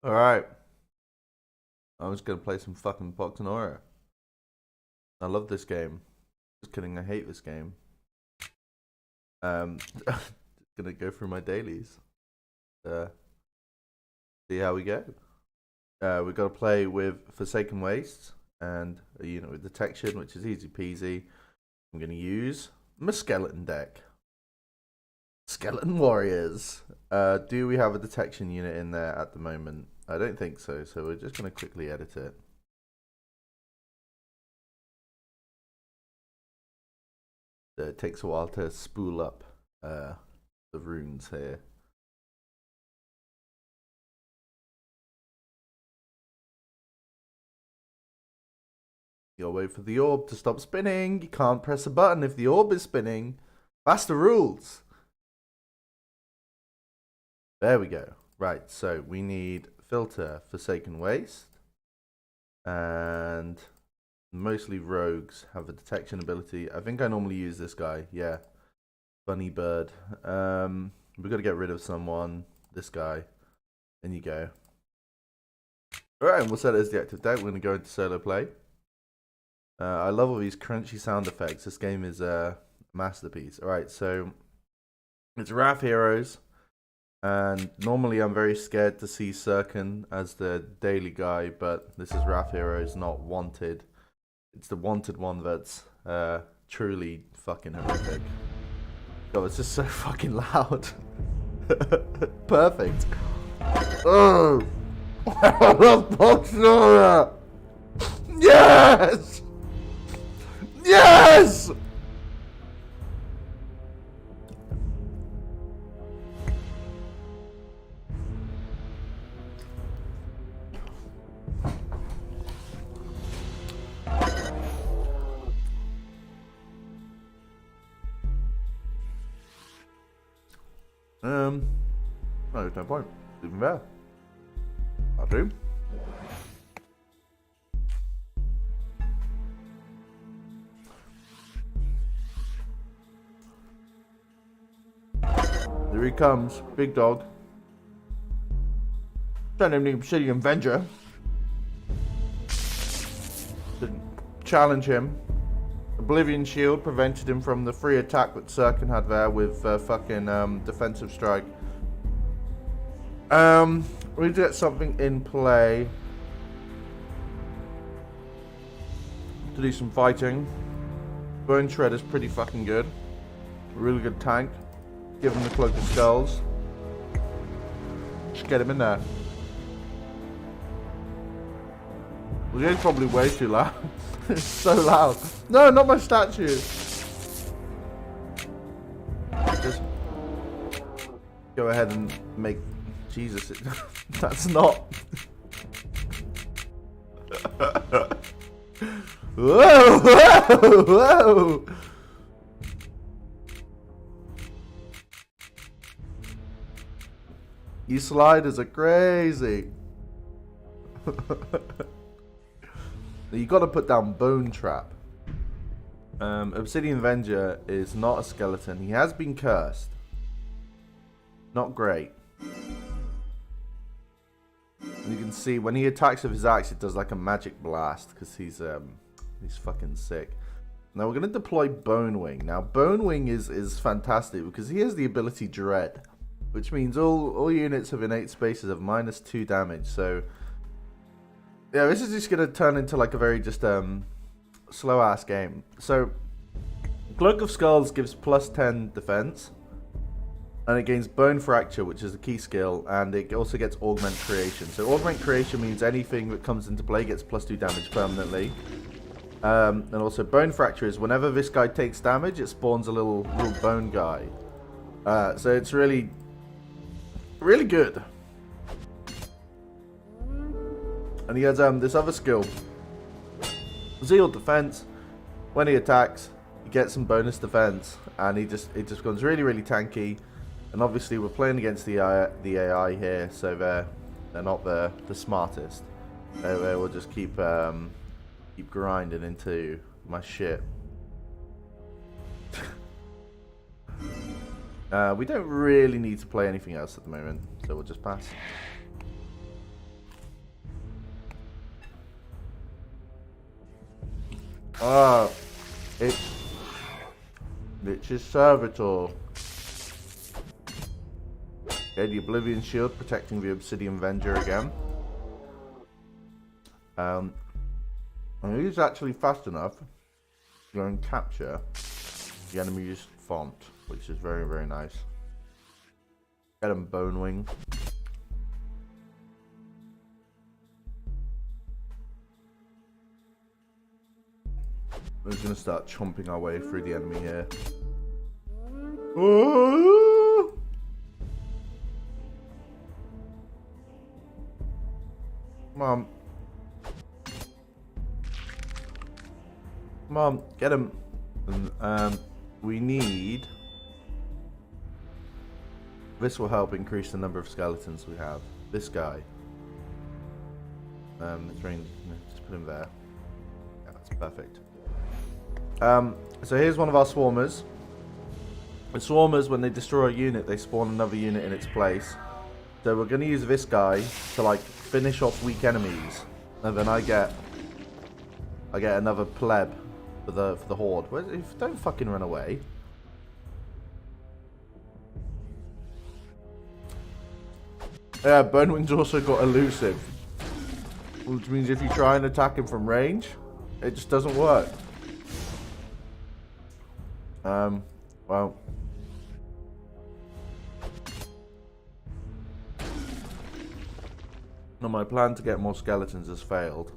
Alright, I'm just gonna play some fucking Poxnora. I love this game. Just kidding, I hate this game. Just gonna go through my dailies. See how we go. We've got to play with Forsaken Wastes and a unit with detection, which is easy peasy. I'm gonna use my skeleton deck. Skeleton Warriors. Do we have a detection unit in there at the moment? I don't think so, so we're just going to quickly edit it. So it takes a while to spool up the runes here. You'll wait for the orb to stop spinning. You can't press a button if the orb is spinning. That's the rules. There we go. Right, so we need filter Forsaken Waste. And mostly rogues have a detection ability. I think I normally use this guy. Yeah. Bunny bird. We've got to get rid of someone. This guy. In you go. Alright, and we'll set it as the active deck. We're going to go into solo play. I love all these crunchy sound effects. This game is a masterpiece. Alright, so it's Wrath Heroes. And normally I'm very scared to see Sirkin as the daily guy, but this is Wrath Heroes, not Wanted. It's the Wanted one that's truly fucking horrific. God, it's just so fucking loud. Perfect. Oh! I love Poxnora! Yes! Yes! No, there's no point. It's even better. I'll do. There he comes, big dog. Don't even need City Avenger. Didn't challenge him. Oblivion Shield prevented him from the free attack that Sirkin had there with fucking defensive strike. We need to get something in play to do some fighting. Bone Shred is pretty fucking good. Really good tank. Give him the Cloak of Skulls. Just get him in there. The game's probably way too loud. It's so loud. No, not my statue. Just go ahead and make... Jesus, that's not... Whoa, whoa, whoa! You sliders are crazy. You got to put down Bone Trap. Obsidian Avenger is not a skeleton. He has been cursed. Not great. And you can see when he attacks with his axe, it does like a magic blast because he's fucking sick. Now we're gonna deploy Bone Wing. Now Bone Wing is fantastic because he has the ability Dread, which means all units of innate spaces have -2 damage. So yeah, this is just gonna turn into like a very just slow ass game. So Cloak of Skulls gives +10 defense, and it gains Bone Fracture, which is the key skill, and it also gets Augment Creation. So Augment Creation means anything that comes into play gets +2 damage permanently. And also Bone Fracture is whenever this guy takes damage, it spawns a little bone guy. So it's really good. And he has this other skill, Zeal Defense. When he attacks, he gets some bonus defense, and it just becomes really tanky. And obviously we're playing against the AI here, so they're not the smartest. They will just keep grinding into my shit. We don't really need to play anything else at the moment, so we'll just pass. It's Lich's servitor. Okay, the Oblivion Shield protecting the Obsidian Venger again. And he's actually fast enough to go and capture the enemy's font, which is very, very nice. Get him Bonewing. We're just going to start chomping our way through the enemy here. Ooh! Come on. Come on, get him. And, we need... This will help increase the number of skeletons we have. This guy. Just put him there. Yeah, that's perfect. So here's one of our swarmers. The swarmers, when they destroy a unit, they spawn another unit in its place. So we're going to use this guy to like finish off weak enemies, and then I get another pleb for the horde. Don't fucking run away. Yeah, Bonewing's also got elusive, which means if you try and attack him from range, it just doesn't work. Well. No, my plan to get more skeletons has failed.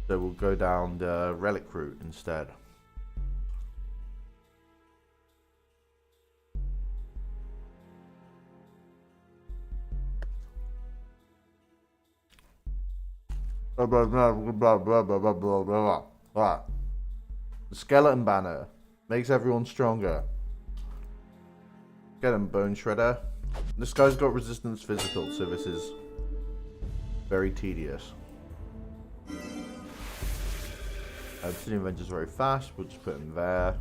So we'll go down the relic route instead. The skeleton banner makes everyone stronger. Get him, Bone Shredder. This guy's got resistance physical, so this is very tedious. Obsidian Avenger's very fast, we'll just put him there.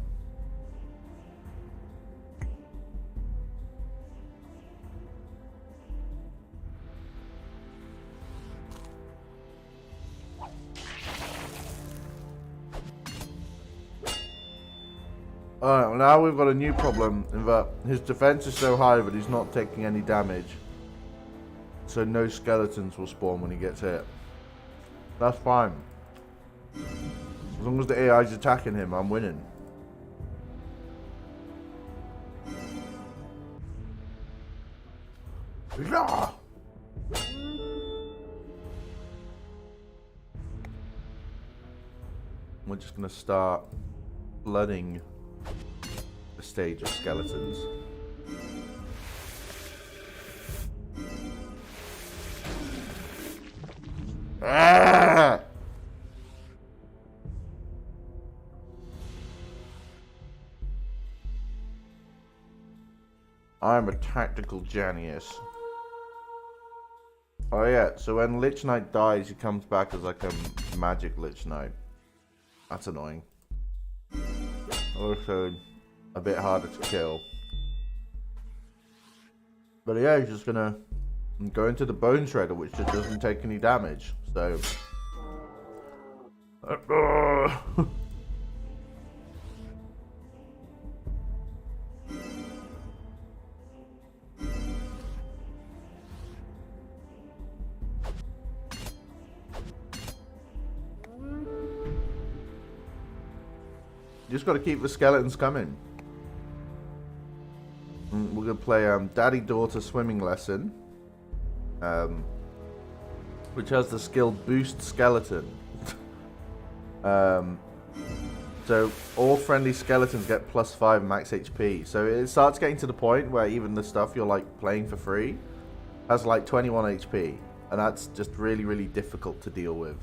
Alright, well now we've got a new problem in that his defense is so high that he's not taking any damage. So no skeletons will spawn when he gets hit. That's fine. As long as the AI is attacking him, I'm winning. Yeah. We're just gonna start flooding the stage of skeletons. Ah! I'm a tactical genius. Oh yeah, so when Lich Knight dies, he comes back as like a magic Lich Knight. That's annoying. Also, a bit harder to kill. But yeah, he's just gonna go into the Bone Shredder, which just doesn't take any damage. So... You just got to keep the skeletons coming. We're going to play Daddy-Daughter Swimming Lesson. Which has the skill Boost Skeleton. So all friendly skeletons get +5 max HP. So it starts getting to the point where even the stuff you're like playing for free has like 21 HP. And that's just really, really difficult to deal with.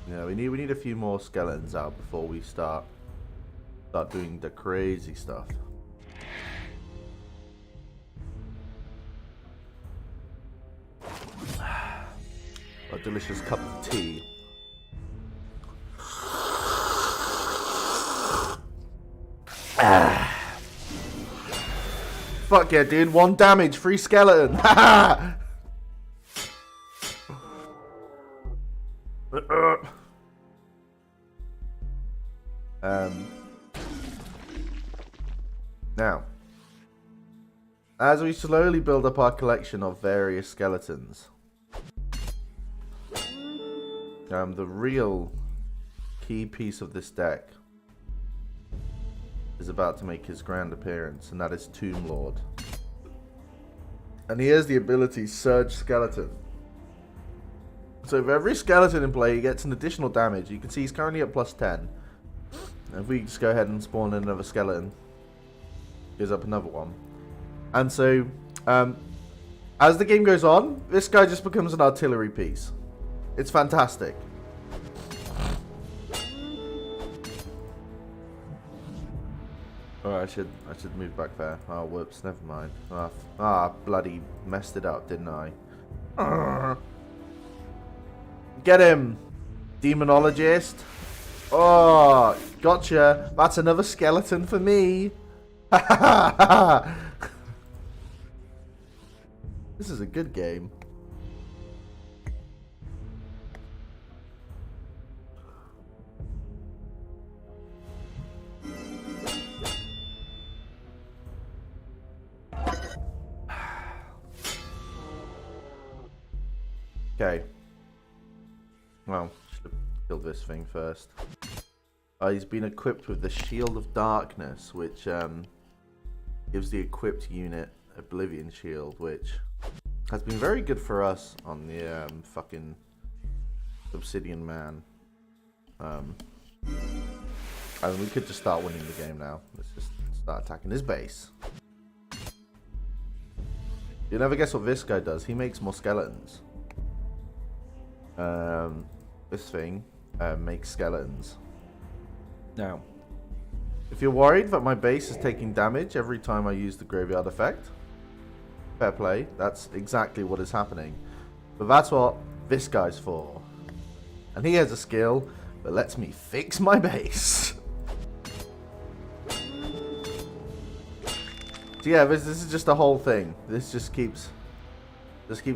Yeah, we need a few more skeletons out before we start doing the crazy stuff. A delicious cup of tea. Fuck yeah, dude! 1 damage, free skeleton. Now, as we slowly build up our collection of various skeletons, the real key piece of this deck is about to make his grand appearance, and that is Tomb Lord. And he has the ability Surge Skeleton. So for every skeleton in play, he gets an additional damage. You can see he's currently at plus 10. And if we just go ahead and spawn in another skeleton, goes up another one. And so, as the game goes on, this guy just becomes an artillery piece. It's fantastic. Oh, I should move back there. Oh, whoops, never mind. Bloody messed it up, didn't I? Get him, demonologist. Oh, gotcha. That's another skeleton for me. This is a good game. Okay. Well, should have killed this thing first. He's been equipped with the Shield of Darkness, which gives the equipped unit Oblivion Shield, which has been very good for us on the fucking Obsidian Man. I mean, we could just start winning the game now. Let's just start attacking his base. You'll never guess what this guy does. He makes more skeletons. This thing makes skeletons. Now, if you're worried that my base is taking damage every time I use the graveyard effect, fair play, that's exactly what is happening. But that's what this guy's for. And he has a skill that lets me fix my base. So yeah, this is just a whole thing. This just keeps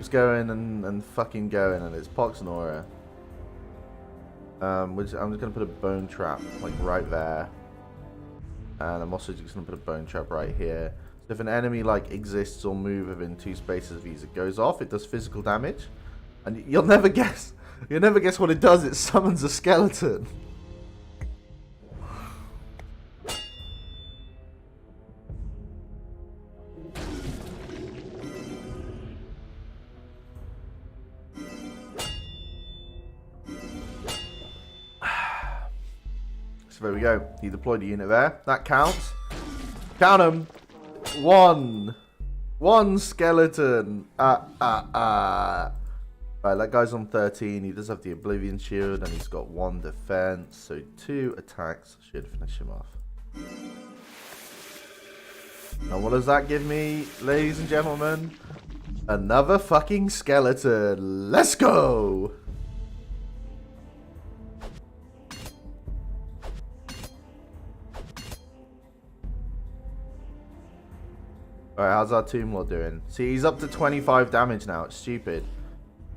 going and fucking going, and it's Poxnora. Which I'm just gonna put a bone trap like right there, and I'm also just gonna put a bone trap right here. So if an enemy like exists or move within 2 spaces of these, it goes off. It does physical damage, and you'll never guess. You'll never guess what it does. It summons a skeleton. So there we go. He deployed a unit there. That counts. Count them. One skeleton. Right, that guy's on 13. He does have the Oblivion Shield, and he's got 1 defense. So 2 attacks should finish him off. Now what does that give me, ladies and gentlemen? Another fucking skeleton. Let's go! Alright, how's our Tomb Lord doing? See, he's up to 25 damage now. It's stupid.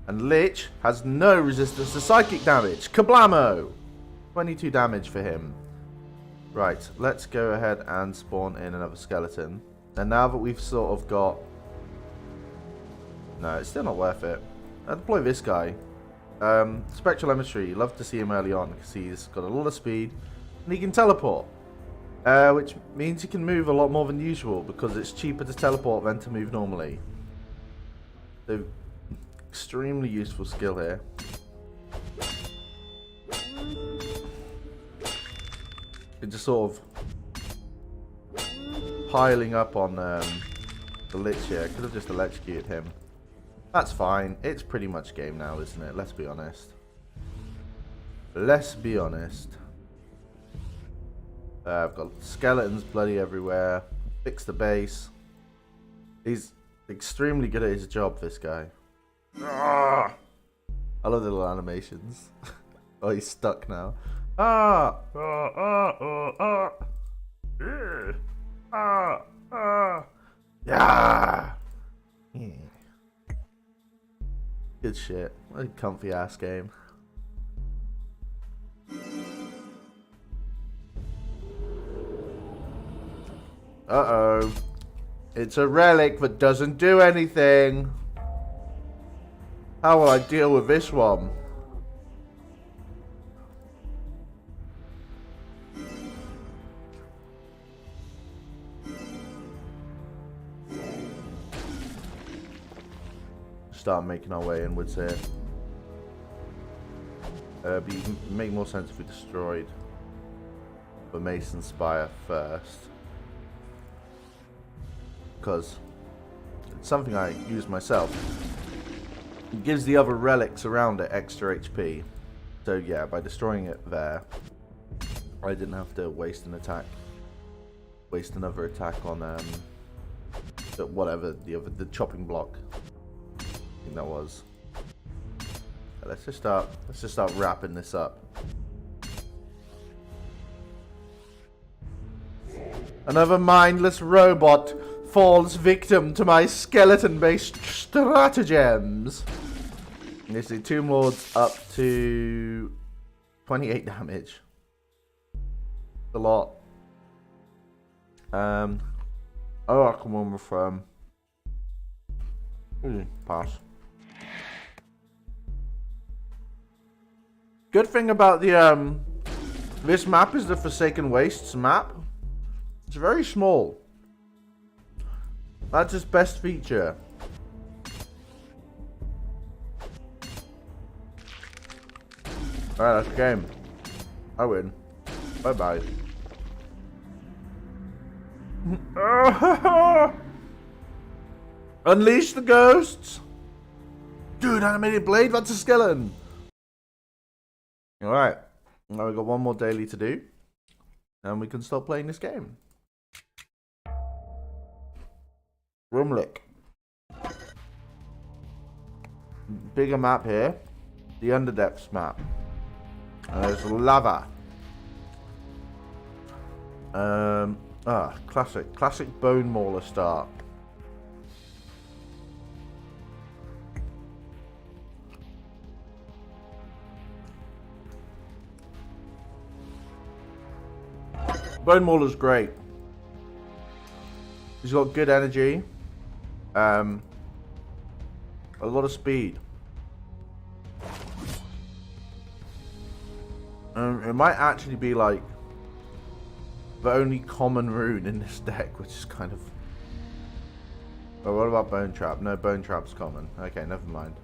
And Lich has no resistance to psychic damage. Kablamo! 22 damage for him. Right, let's go ahead and spawn in another skeleton. And now that we've sort of got... No, it's still not worth it. I'll deploy this guy. Spectral Emissary. Love to see him early on because he's got a lot of speed. And he can teleport. Which means he can move a lot more than usual because it's cheaper to teleport than to move normally. So, extremely useful skill here. It's just sort of piling up on the Lich here. Could have just electrocuted him. That's fine. It's pretty much game now, isn't it? Let's be honest. Let's be honest. I've got skeletons bloody everywhere. Fix the base. He's extremely good at his job, this guy. I love the little animations. Oh, he's stuck now. Yeah. Good shit. What a comfy ass game. Uh-oh. It's a relic that doesn't do anything. How will I deal with this one? Start making our way inwards here. But it make more sense if we destroyed the Mason Spire first. Because it's something I use myself. It gives the other relics around it extra HP. So yeah, by destroying it there, I didn't have to waste an attack. Waste another attack on whatever the chopping block. I think that was. Let's just start wrapping this up. Another mindless robot falls victim to my skeleton-based stratagems. You see, Tomb Lord's up to 28 damage. A lot. Oh, I can one from. Pass. Good thing about the this map is the Forsaken Wastes map. It's very small. That's its best feature. Alright, that's the game. I win. Bye bye. Unleash the ghosts! Dude, animated blade, that's a skeleton! Alright, now we've got one more daily to do, and we can stop playing this game. Rumlick. Bigger map here. The Underdepths map. There's lava. Classic Bone Mauler start. Bone Mauler's great. He's got good energy. A lot of speed. It might actually be like the only common rune in this deck, which is kind of. Well, what about Bone Trap? No, Bone Trap's common. Okay, never mind.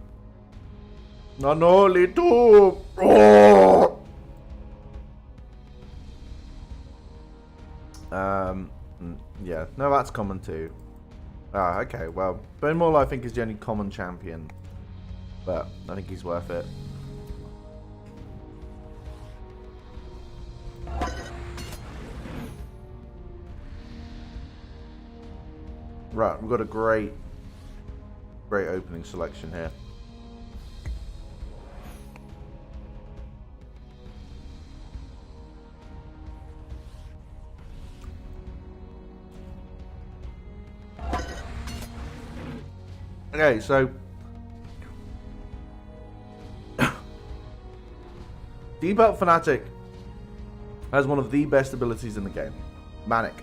No, little. Oh! Yeah, no, that's common too. Ah, okay, well, Bone Mauler I think is the only common champion, but I think he's worth it. Right, we've got a great opening selection here. Okay, so Debelt Fanatic has one of the best abilities in the game, Manic.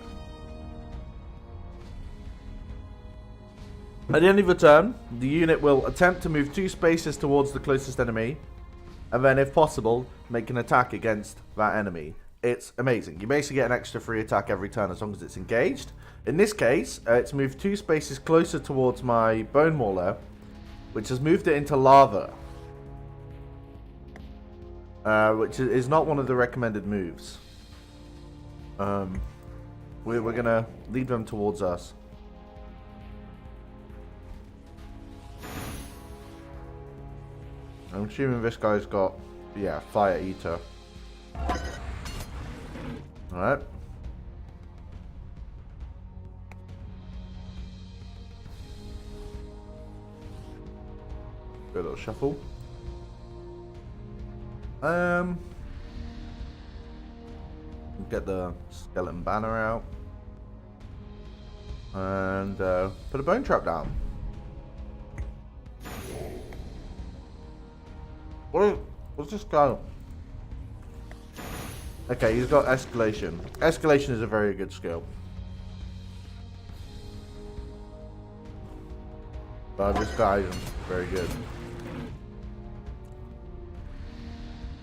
At the end of the turn, the unit will attempt to move 2 spaces towards the closest enemy, and then, if possible, make an attack against that enemy. It's amazing. You basically get an extra free attack every turn as long as it's engaged. In this case, it's moved 2 spaces closer towards my Bone Mauler, which has moved it into lava. Which is not one of the recommended moves. We're going to lead them towards us. I'm assuming this guy's got, yeah, Fire Eater. Alright. Do a little shuffle. Get the skeleton banner out. And put a bone trap down. What's this guy? Okay, he's got escalation. Escalation is a very good skill. But this guy is very good.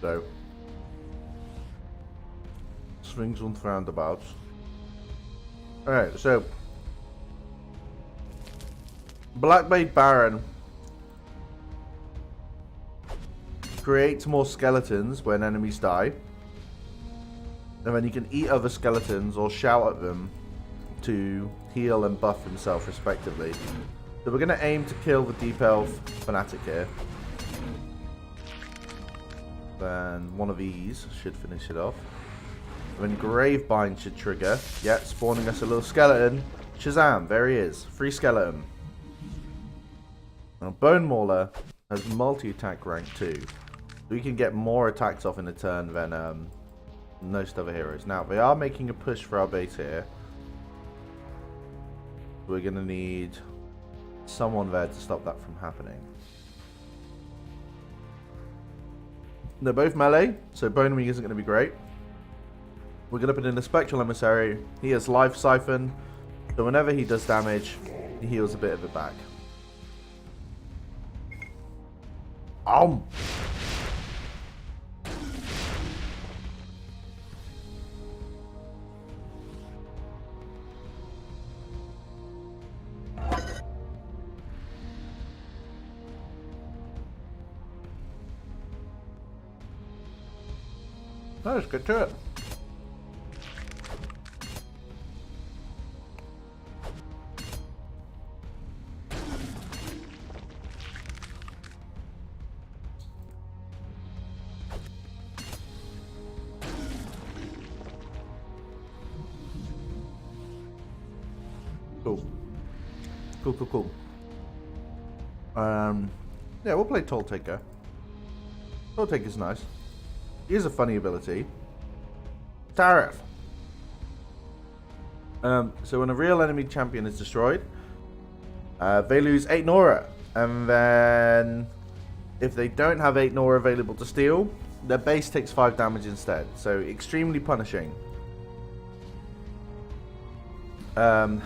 So, swings and roundabouts. Alright, so Blackblade Baron creates more skeletons when enemies die. And then you can eat other skeletons or shout at them to heal and buff himself respectively. So we're going to aim to kill the Deep Elf Fanatic here. Then one of these should finish it off. Then Gravebind should trigger. Yeah, spawning us a little skeleton. Shazam, there he is. Free skeleton. Now Bone Mauler has multi-attack rank 2. So we can get more attacks off in a turn than most other heroes. Now, they are making a push for our base here. We're going to need someone there to stop that from happening. They're both melee, so Bone Wing isn't going to be great. We're going to put in a Spectral Emissary. He has Life Siphon, so whenever he does damage, he heals a bit of it back. Let's get to it. Cool. Cool. Yeah, we'll play Toll Taker. Toll Taker's nice. He has a funny ability. Tariff. So when a real enemy champion is destroyed, they lose 8 Nora. And then if they don't have 8 Nora available to steal, their base takes 5 damage instead. So extremely punishing. I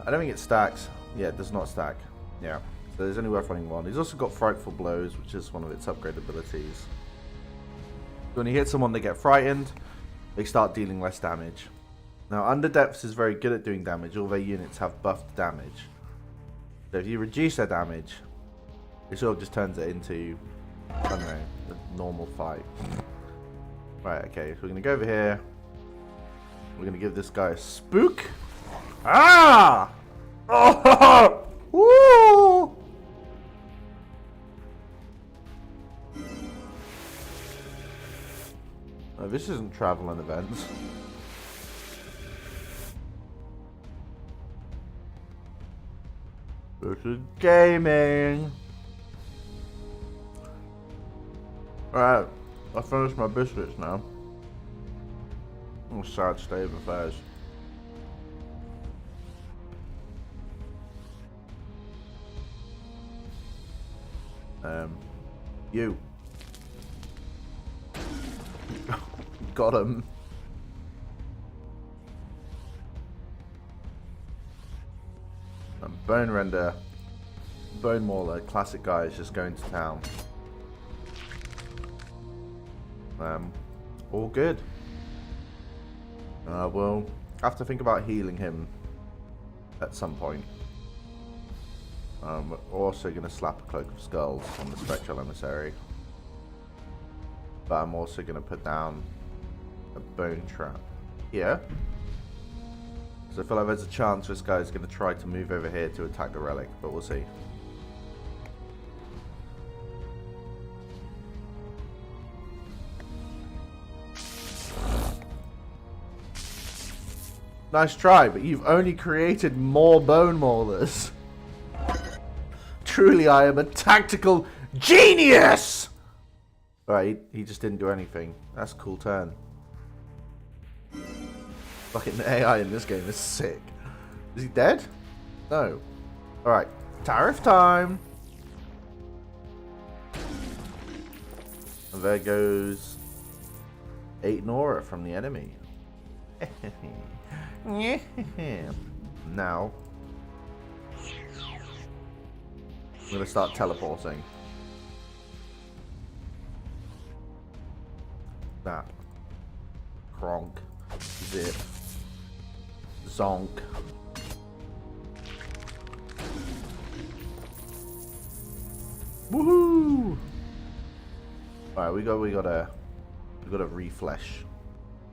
don't think it stacks. Yeah, it does not stack. Yeah. So there's only worth running one. He's also got Frightful Blows, which is one of its upgrade abilities. When you hit someone, they get frightened. They start dealing less damage. Now, Underdepths is very good at doing damage. All their units have buffed damage. So if you reduce their damage, it sort of just turns it into, I don't know, a normal fight. Right, okay. So we're going to go over here. We're going to give this guy a spook. Ah! Oh! Woo! Oh, this isn't travel and events. This is gaming. Alright, I finished my biscuits now. I'm sad state of affairs. You. Got him. And Bone Render. Bone Mauler, classic guy, is just going to town. All good. We'll have to think about healing him at some point. We're also going to slap a Cloak of Skulls on the Spectral Emissary. But I'm also going to put down a Bone Trap here. So I feel like there's a chance this guy's going to try to move over here to attack the relic, but we'll see. Nice try, but you've only created more Bone Maulers. Truly, I am a tactical genius! Right, he just didn't do anything. That's a cool turn. Fucking AI in this game is sick. Is he dead? No. Alright, tariff time! And there goes 8 Nora from the enemy. Now, gonna start teleporting. Snap. Kronk. Zip. Zonk. Woohoo! Alright, we gotta refresh.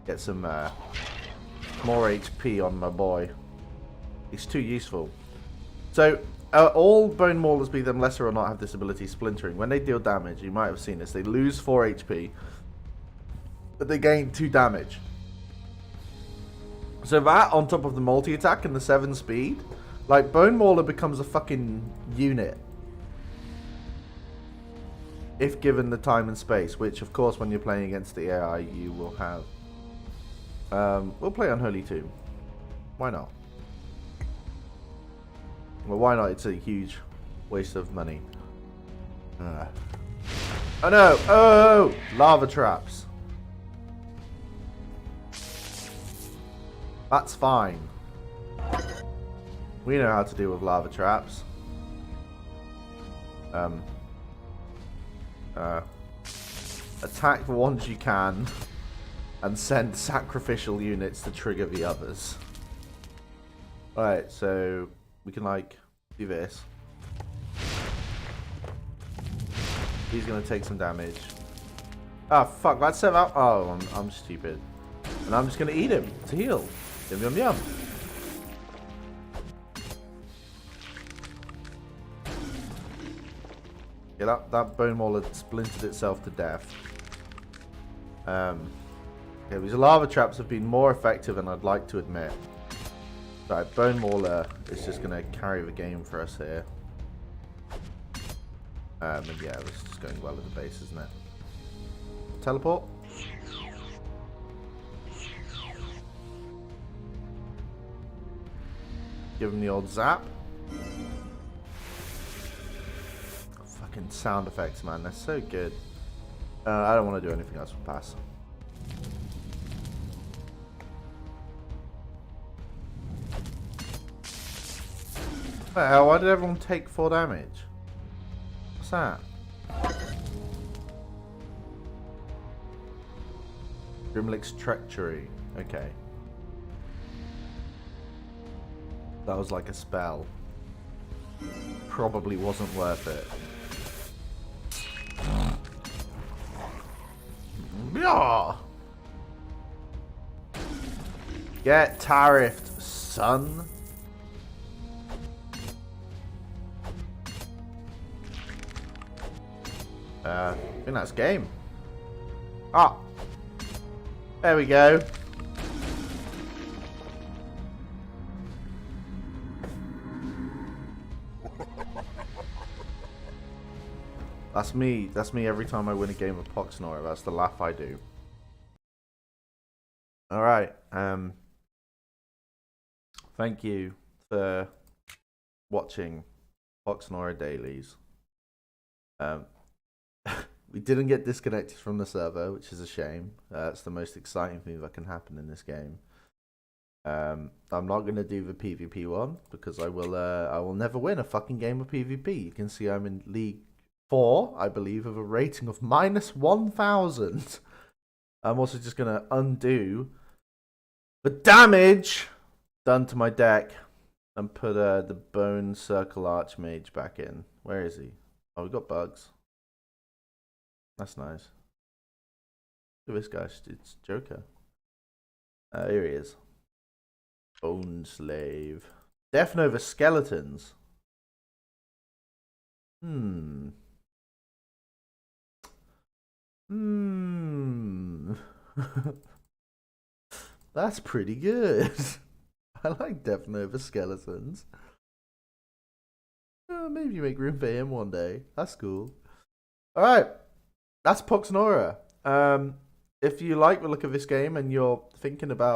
Get some more HP on my boy. He's too useful. So all Bone Maulers, be them lesser or not, have this ability, Splintering. When they deal damage, you might have seen this, they lose 4 HP, but they gain 2 damage. So that, on top of the multi-attack and the 7 speed, like, Bone Mauler becomes a fucking unit. If given the time and space, which, of course, when you're playing against the AI, you will have. We'll play Unholy Tomb. Why not? Well, why not? It's a huge waste of money. Oh no! Oh! Lava traps. That's fine. We know how to deal with lava traps. Attack the ones you can and send sacrificial units to trigger the others. Alright, so we can, like, do this. He's gonna take some damage. Ah, fuck, that's set up. Oh, I'm stupid. And I'm just gonna eat him to heal. Yum yum yum. Yeah, that Bone Mauler splintered itself to death. Yeah, these lava traps have been more effective than I'd like to admit. Right, Bone Mauler is just going to carry the game for us here. And yeah, this is just going well at the base, isn't it? Teleport. Give him the old zap. Fucking sound effects, man. They're so good. I don't want to do anything else with pass. What the hell? Why did everyone take 4 damage? What's that? Grimlick's treachery. Okay. That was like a spell. Probably wasn't worth it. Yeah. Get tariffed, son. I think that's game. Ah. There we go. That's me. That's me every time I win a game of Poxnora. That's the laugh I do. Alright. Thank you for watching Poxnora dailies. We didn't get disconnected from the server, which is a shame. That's the most exciting thing that can happen in this game. I'm not going to do the PvP one because I will never win a fucking game of PvP. You can see I'm in League 4, I believe, with a rating of -1000. I'm also just going to undo the damage done to my deck and put the Bone Circle Archmage back in. Where is he? Oh, we got bugs. That's nice. Look at this guy. It's Joker. Here he is. Bone Slave. Death Nova Skeletons. That's pretty good. I like Death Nova Skeletons. Maybe make room for him one day. That's cool. Alright. That's Poxnora. If you like the look of this game and you're thinking about